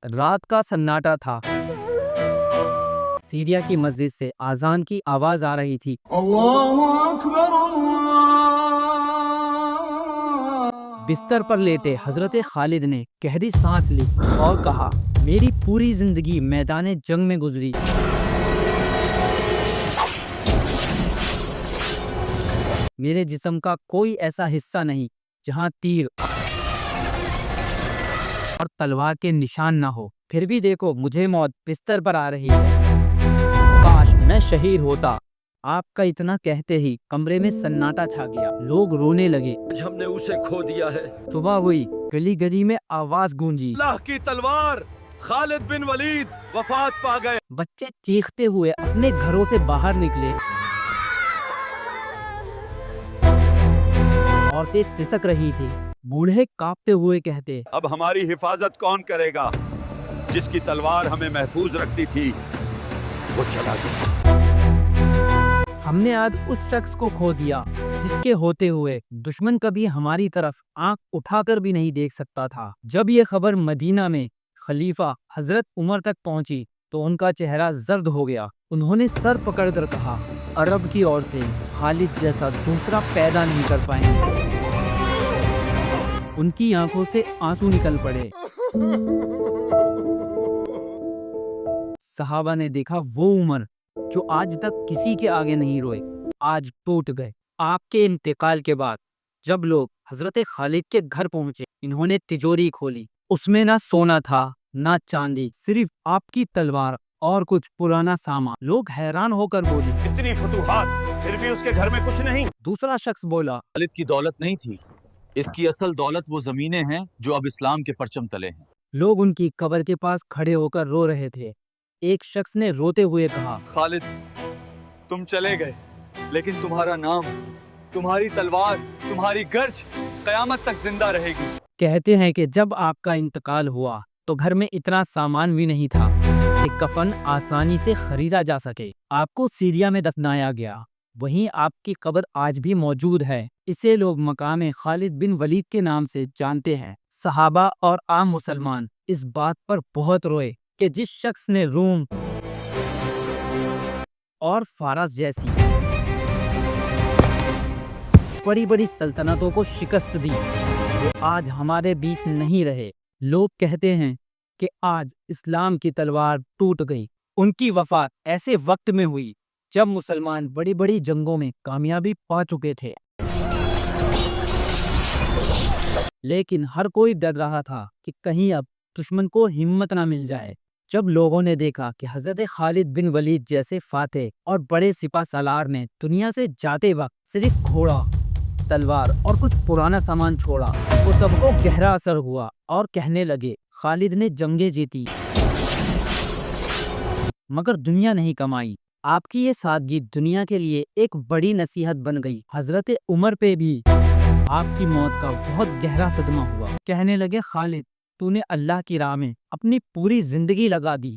رات کا سناٹا تھا۔ سیریا کی مسجد سے اذان کی آواز آ رہی تھی۔ اللہ اکبر بستر پر لیٹے حضرت خالد نے گہری سانس لی اور کہا، میری پوری زندگی میدان جنگ میں گزری۔ میرے جسم کا کوئی ایسا حصہ نہیں جہاں تیر اور تلوار کے نشان نہ ہو، پھر بھی دیکھو مجھے موت بستر پر آ رہی ہے۔ کاش میں شہید ہوتا۔ آپ کا اتنا کہتے ہی کمرے میں سناٹا چھا گیا، لوگ رونے لگے۔ آج ہم نے اسے کھو دیا ہے۔ صبح ہوئی، گلی گلی میں آواز گونجی، اللہ کی تلوار، خالد بن ولید وفات پا گئے۔ بچے چیختے ہوئے اپنے گھروں سے باہر نکلے، عورتیں سسک رہی تھی، بوڑھے کانپتے ہوئے کہتے، اب ہماری حفاظت کون کرے گا؟ جس کی تلوار ہمیں محفوظ رکھتی تھی وہ چلا گیا۔ ہم نے آج اس شخص کو کھو دیا جس کے ہوتے ہوئے دشمن کبھی ہماری طرف آنکھ اٹھا کر بھی نہیں دیکھ سکتا تھا۔ جب یہ خبر مدینہ میں خلیفہ حضرت عمر تک پہنچی تو ان کا چہرہ زرد ہو گیا۔ انہوں نے سر پکڑ کر کہا، عرب کی عورتیں خالد جیسا دوسرا پیدا نہیں کر پائیں گی۔ ان کی آنکھوں سے آنسو نکل پڑے۔ صحابہ نے دیکھا وہ عمر جو آج تک کسی کے آگے نہیں روئے، آج ٹوٹ گئے۔ آپ کے انتقال کے بعد جب لوگ حضرت خالد کے گھر پہنچے، انہوں نے تجوری کھولی۔ اس میں نہ سونا تھا نہ چاندی، صرف آپ کی تلوار اور کچھ پرانا سامان۔ لوگ حیران ہو کر بولے، اتنی فتوحات پھر بھی اس کے گھر میں کچھ نہیں۔ دوسرا شخص بولا، خالد کی دولت نہیں تھی، اس کی اصل دولت وہ زمینیں ہیں جو اب اسلام کے پرچم تلے ہیں۔ لوگ ان کی قبر کے پاس کھڑے ہو کر رو رہے تھے۔ ایک شخص نے روتے ہوئے کہا، خالد تم چلے گئے لیکن تمہارا نام، تمہاری تلوار، تمہاری گرج قیامت تک زندہ رہے گی۔ کہتے ہیں کہ جب آپ کا انتقال ہوا تو گھر میں اتنا سامان بھی نہیں تھا کہ کفن آسانی سے خریدا جا سکے۔ آپ کو سیریا میں دفنایا گیا، وہیں آپ کی قبر آج بھی موجود ہے۔ اسے لوگ مقام خالد بن ولید کے نام سے جانتے ہیں۔ صحابہ اور عام مسلمان اس بات پر بہت روئے کہ جس شخص نے روم اور فارس جیسی بڑی بڑی سلطنتوں کو شکست دی، وہ آج ہمارے بیچ نہیں رہے۔ لوگ کہتے ہیں کہ آج اسلام کی تلوار ٹوٹ گئی۔ ان کی وفات ایسے وقت میں ہوئی جب مسلمان بڑی بڑی جنگوں میں کامیابی پا چکے تھے، لیکن ہر کوئی ڈر رہا تھا کہ کہیں اب دشمن کو ہمت نہ مل جائے۔ جب لوگوں نے دیکھا کہ حضرت خالد بن ولید جیسے فاتح اور بڑے سپہ سالار نے دنیا سے جاتے وقت صرف گھوڑا، تلوار اور کچھ پرانا سامان چھوڑا، تو سب کو گہرا اثر ہوا اور کہنے لگے، خالد نے جنگیں جیتی مگر دنیا نہیں کمائی۔ آپ کی یہ سادگی دنیا کے لیے ایک بڑی نصیحت بن گئی۔ حضرت عمر پہ بھی آپ کی موت کا بہت گہرا صدمہ ہوا۔ کہنے لگے، خالد تو نے اللہ کی راہ میں اپنی پوری زندگی لگا دی،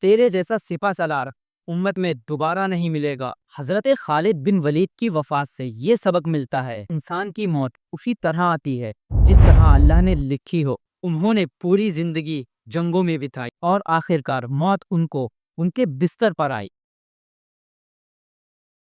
تیرے جیسا سپہ سالار امت میں دوبارہ نہیں ملے گا۔ حضرت خالد بن ولید کی وفات سے یہ سبق ملتا ہے، انسان کی موت اسی طرح آتی ہے جس طرح اللہ نے لکھی ہو۔ انہوں نے پوری زندگی جنگوں میں بتائی اور آخرکار موت ان کو ان کے بستر پر آئی۔